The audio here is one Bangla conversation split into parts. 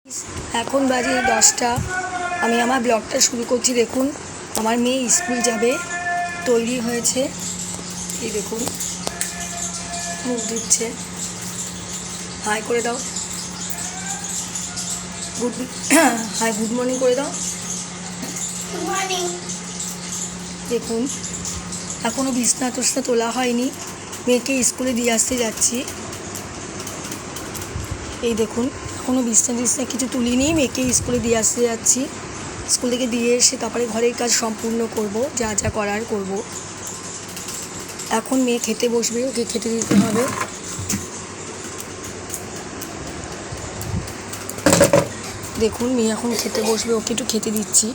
এখন বাজে 10টা। আমি আমার ব্লগটা শুরু করছি। দেখুন আমার মেয়ে স্কুল যাবে, তৈরি হয়েছে। এই দেখুন মুখ দিচ্ছে। হাই করে দাও, হাই গুড মর্নিং করে দাও। Good morning. দেখুন এখনও বিছনা টিছনা তোলা হয়নি, মেয়েকে স্কুলে দিয়ে আসতে যাচ্ছি। এই দেখুন এখনও বিছনা টিছনা কিছু তুলিনি, মেয়েকে স্কুলে দিয়ে আসতে যাচ্ছি। স্কুল থেকে দিয়ে এসে তারপরে ঘরের কাজ সম্পূর্ণ করব, যা যা করার করব। এখন মেয়ে খেতে বসবে, ওকে খেতে দিতে হবে। দেখুন মেয়ে এখন খেতে বসবে, ওকে একটু খেতে দিচ্ছি।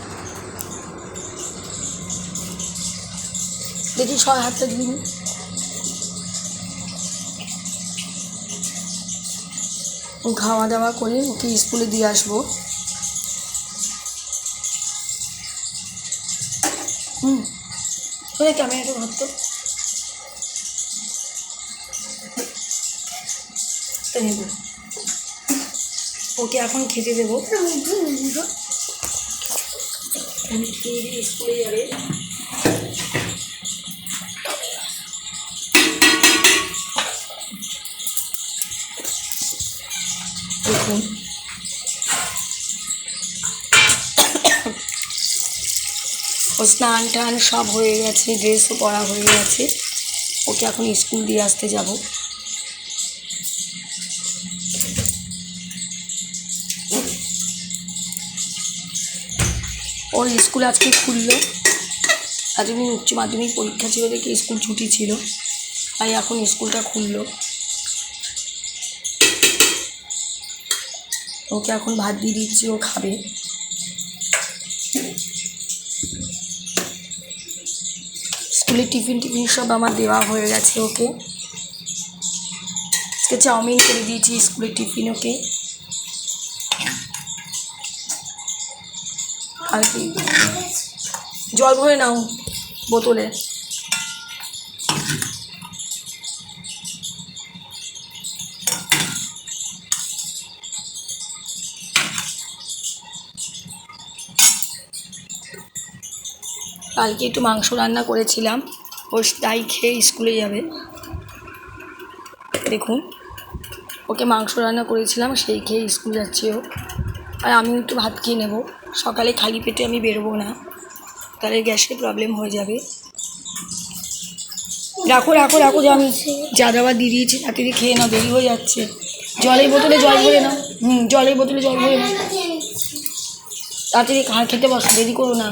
দেখি সব হাতটা দিন। খাওয়া দাওয়া করে ওকে স্কুলে দিয়ে আসবো। ক্যামেরাটা ধরতো নেব, ওকে এখন খেতে দেবো। আমি খেয়ে দিয়ে স্কুলে যাবে। দেখুন ও স্নান টান সব হয়ে গেছে, ড্রেসও পরা হয়ে গেছে। ওকে এখন স্কুল দিয়ে আসতে যাব। ওর স্কুল আজকে খুললো। এতদিন উচ্চ মাধ্যমিক পরীক্ষা ছিল দেখে স্কুল ছুটি ছিল, তাই এখন স্কুলটা খুললো। ওকে এখন ভাত দিয়ে দিচ্ছি, ও খাবে। স্কুলে টিফিন সব আমার দেওয়া হয়ে গেছে ওকে। আজকে চাউমিন করে দিয়েছি স্কুলের টিফিন ওকে। আর কি জল ভরে নাও বোতলে। কালকে একটু মাংস রান্না করেছিলাম, ও তাই খেয়ে স্কুলে যাবে। দেখুন ওকে মাংস রান্না করেছিলাম, সেই খেয়ে স্কুল যাচ্ছে ও। আর আমিও একটু ভাত খেয়ে নেব। সকালে খালি পেটে আমি বেরোবো না, তাহলে গ্যাসের প্রবলেম হয়ে যাবে। রাখো রাখো রাখো, যে আমি যা দাবার দিয়ে দিয়েছি তাড়াতাড়ি খেয়ে নাও, দেরি হয়ে যাচ্ছে। জলের বোতলে জল ভরে নাও। জলের বোতলে জল ভরে নাও, তাড়াতাড়ি খেতে বসো, দেরি করো না।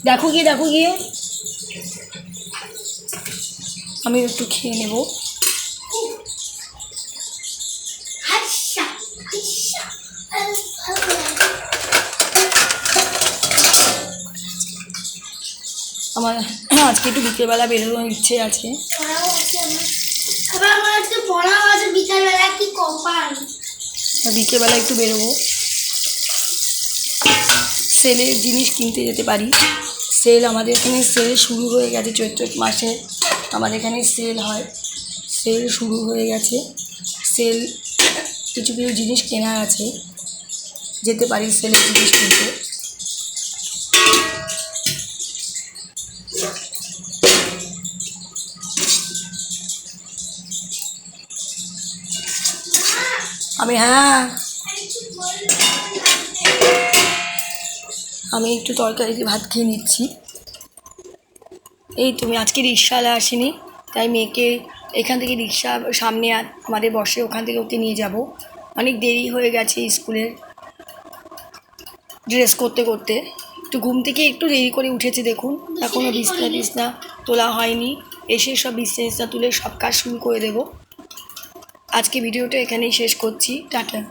দেখো গিয়ে আমি একটু খেয়ে নেব। আমার আজকে একটু বিকেলবেলা বেরোনোর ইচ্ছে আছে। বিকেলবেলা একটু বেরোবো, সেলের জিনিস কিনতে যেতে পারি। সেল আমাদের এখানে সেল শুরু হয়ে গেছে, চৈত্র মাসে আমাদের এখানে সেল হয়। সেল শুরু হয়ে গেছে, সেল কিছু জিনিস কেনার আছে, যেতে পারি সেলের জিনিস কিনতে। আমি একটু তরকারি দিয়ে ভাত খেয়ে নিচ্ছি। এই তুমি আজকে রিক্সাওয়ালা আসেনি, তাই মেয়েকে এখান থেকে রিক্সা সামনে আমাদের বসে, ওখান থেকে ওকে নিয়ে যাব। অনেক দেরি হয়ে গেছে স্কুলের ড্রেস করতে করতে। একটু ঘুম থেকে একটু দেরি করে উঠেছে। দেখুন এখনও বিছনা তোলা হয়নি, এসে সব বিছনা তুলে সব কাজ শুরু করে দেব। আজকে ভিডিওটা এখানেই শেষ করছি, টাটা।